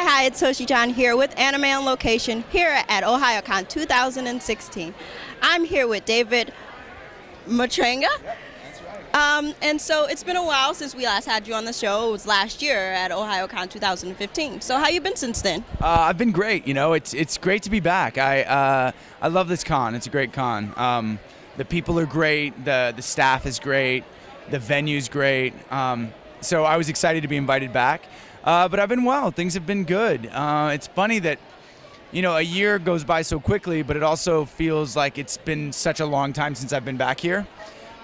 Hi, it's Hoshi here with Anime on Location here at Ohayocon 2016. I'm here with David Matranga. That's right. And so it's been a while since we last had you on the show. It was last year at Ohayocon 2015. So how you been since then? I've been great. You know, it's great to be back. I love this con. It's a great con. The people are great. The staff is great. The venue's great. So I was excited to be invited back. But I've been well. Things have been good. It's funny that, you know, a year goes by so quickly, but it also feels like it's been such a long time since I've been back here.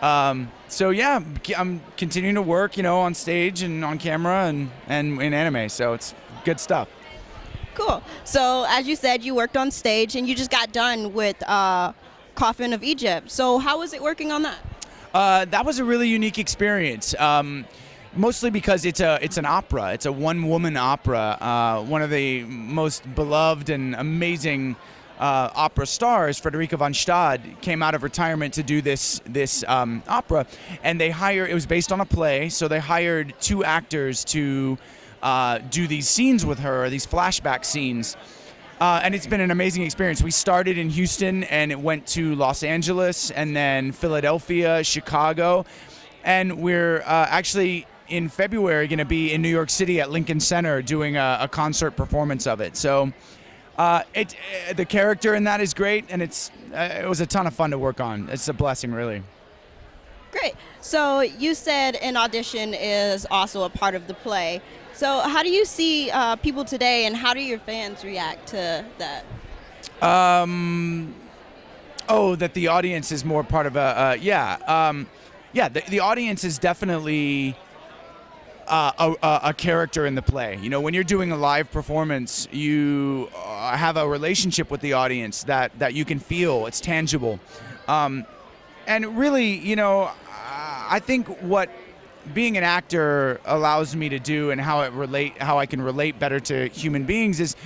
So yeah, I'm continuing to work, you know, on stage and on camera and in anime. So it's good stuff. Cool. So as you said, you worked on stage and you just got done with Coffin of Egypt. So how was it working on that? That was a really unique experience. Mostly because it's an opera. It's a one-woman opera. One of the most beloved and amazing opera stars, Frederica von Stade, came out of retirement to do this opera, and it was based on a play, so they hired two actors to do these scenes with her, these flashback scenes. And it's been an amazing experience. We started in Houston, and it went to Los Angeles, and then Philadelphia, Chicago, and we're actually in February going to be in New York City at Lincoln Center doing a concert performance of it. So the character in that is great, and it was a ton of fun to work on. It's a blessing, really. Great. So you said an audition is also a part of the play. So how do you see people today, and how do your fans react to that? That the audience is more part of the audience is definitely a character in the play. You know, when you're doing a live performance, you have a relationship with the audience that you can feel. It's tangible. And really, you know, I think what being an actor allows me to do and how I can relate better to human beings is,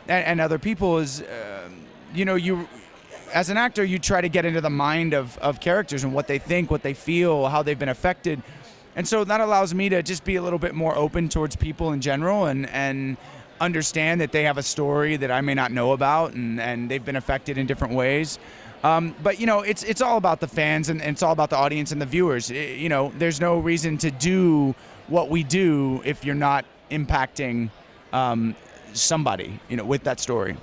and other people is, you know, you as an actor, you try to get into the mind of characters and what they think, what they feel, how they've been affected. And so that allows me to just be a little bit more open towards people in general and understand that they have a story that I may not know about and they've been affected in different ways. But, you know, it's all about the fans and it's all about the audience and the viewers. You know, there's no reason to do what we do if you're not impacting somebody, you know, with that story.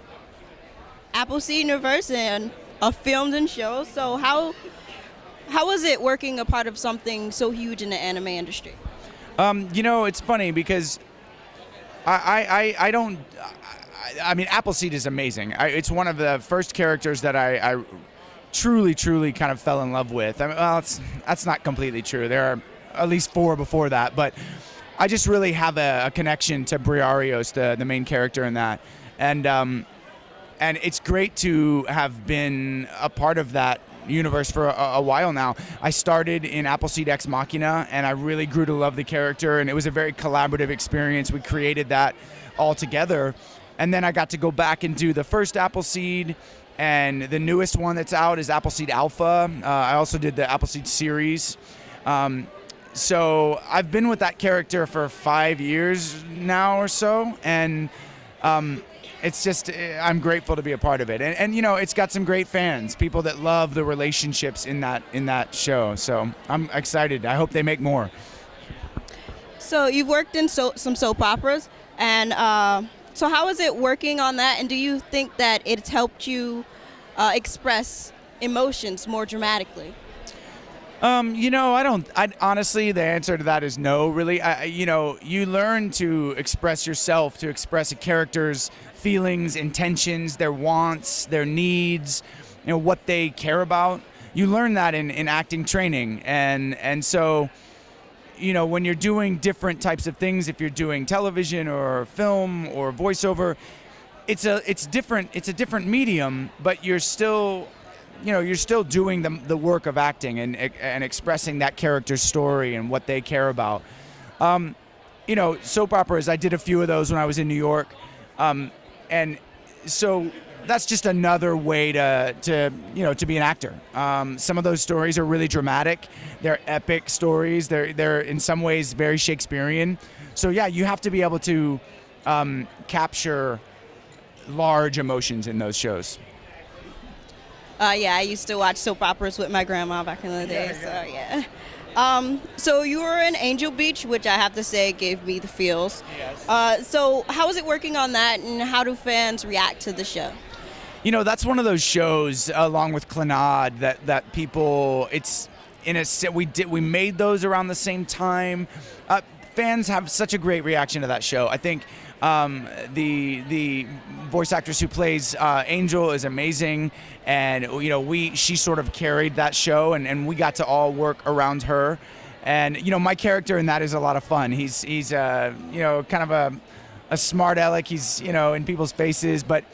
Appleseed universe and filmed and shows. So how was it working a part of something so huge in the anime industry? You know, it's funny because I mean, Appleseed is amazing. It's one of the first characters that I truly kind of fell in love with. I mean, well, that's not completely true. There are at least 4 before that, but I just really have a connection to Briarios, the main character in that. And it's great to have been a part of that universe for a while now. I started in Appleseed Ex Machina, and I really grew to love the character, and it was a very collaborative experience. We created that all together, and then I got to go back and do the first Appleseed, and the newest one that's out is Appleseed Alpha. I also did the Appleseed series. So I've been with that character for 5 years now or so, and it's just, I'm grateful to be a part of it. And you know, it's got some great fans, people that love the relationships in that show. So I'm excited. I hope they make more. So you've worked in some soap operas, and so how is it working on that? And do you think that it's helped you express emotions more dramatically? You know, honestly, the answer to that is no, really. You know, you learn to express yourself, to express a character's feelings, intentions, their wants, their needs, you know, what they care about. You learn that in acting training. And so, you know, when you're doing different types of things, if you're doing television or film or voiceover, it's a different medium, but you're still doing the work of acting and expressing that character's story and what they care about. You know, soap operas, I did a few of those when I was in New York. And so that's just another way to be an actor. Some of those stories are really dramatic. They're epic stories. They're in some ways very Shakespearean. So yeah, you have to be able to capture large emotions in those shows. Yeah, I used to watch soap operas with my grandma back in the day. So yeah. So you were in Angel Beach, which I have to say gave me the feels. Yes. So how is it working on that, and how do fans react to the show? You know, that's one of those shows, along with Clannad, that people. It's in a we made those around the same time. Fans have such a great reaction to that show. I think the voice actress who plays Angel is amazing, and you know she sort of carried that show, and we got to all work around her. And you know, my character in that is a lot of fun. He's you know, kind of a smart aleck. He's, you know, in people's faces, but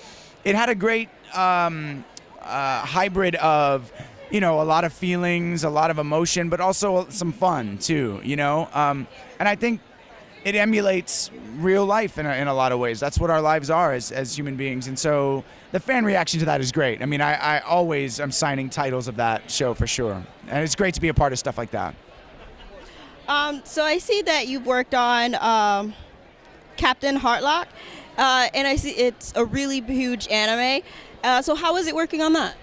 it had a great hybrid of, you know, a lot of feelings, a lot of emotion, but also some fun too, you know. And I think it emulates real life in a lot of ways. That's what our lives are as human beings. And so the fan reaction to that is great. I mean, I always am signing titles of that show for sure. And it's great to be a part of stuff like that. So I see that you've worked on Captain Harlock, and I see it's a really huge anime. So how is it working on that?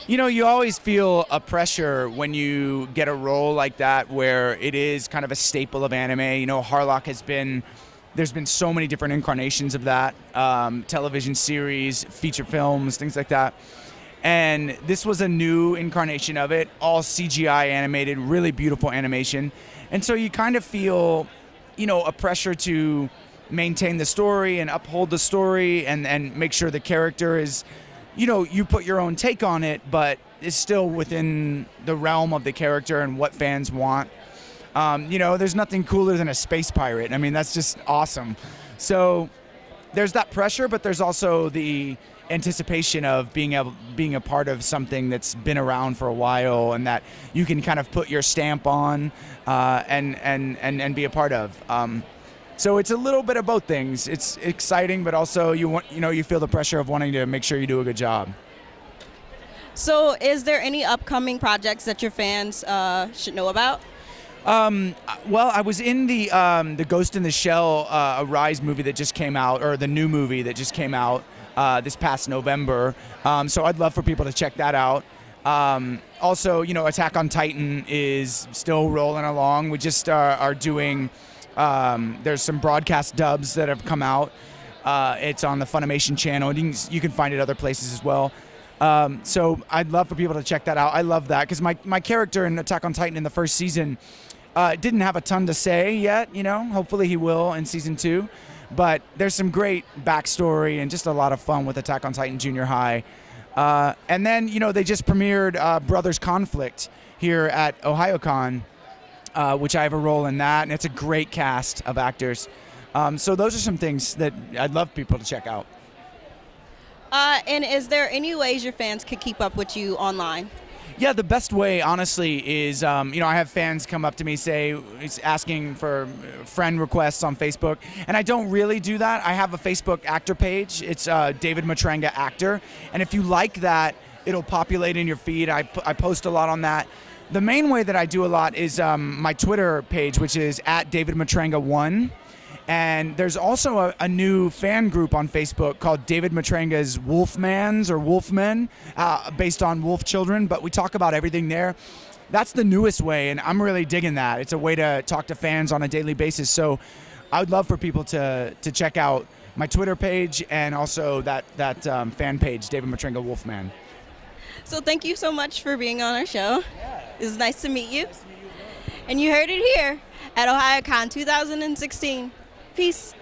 You know, you always feel a pressure when you get a role like that where it is kind of a staple of anime. You know, Harlock there's been so many different incarnations of that, television series, feature films, things like that. And this was a new incarnation of it, all CGI animated, really beautiful animation. And so you kind of feel, you know, a pressure to maintain the story and uphold the story and make sure the character is, you know, you put your own take on it, but it's still within the realm of the character and what fans want. You know, there's nothing cooler than a space pirate. I mean, that's just awesome. So there's that pressure, but there's also the anticipation of being a part of something that's been around for a while and that you can kind of put your stamp on and be a part of. So it's a little bit of both things. It's exciting, but also you feel the pressure of wanting to make sure you do a good job. So is there any upcoming projects that your fans should know about? Well, I was in the Ghost in the Shell Arise movie that just came out, or the new movie that just came out this past November. So I'd love for people to check that out. Also, you know, Attack on Titan is still rolling along. We just are doing. There's some broadcast dubs that have come out. It's on the Funimation channel. You can find it other places as well. So I'd love for people to check that out. I love that because my character in Attack on Titan in the first season didn't have a ton to say yet. You know, hopefully he will in season 2. But there's some great backstory and just a lot of fun with Attack on Titan Junior High. And then, you know, they just premiered Brothers Conflict here at Ohayocon, which I have a role in that, and it's a great cast of actors. So those are some things that I'd love people to check out. And is there any ways your fans could keep up with you online? Yeah, the best way, honestly, is, you know, I have fans come up to me, asking for friend requests on Facebook, and I don't really do that. I have a Facebook actor page. It's David Matranga Actor, and if you like that, it'll populate in your feed. I post a lot on that. The main way that I do a lot is my Twitter page, which is @DavidMatranga1. And there's also a new fan group on Facebook called David Matranga's Wolfmans or Wolfmen, based on wolf children, but we talk about everything there. That's the newest way, and I'm really digging that. It's a way to talk to fans on a daily basis. So I would love for people to check out my Twitter page and also that fan page, David Matranga Wolfman. So thank you so much for being on our show. Yeah. It was nice to meet you. Nice to meet you as well. And you heard it here at Ohayocon 2016. Peace.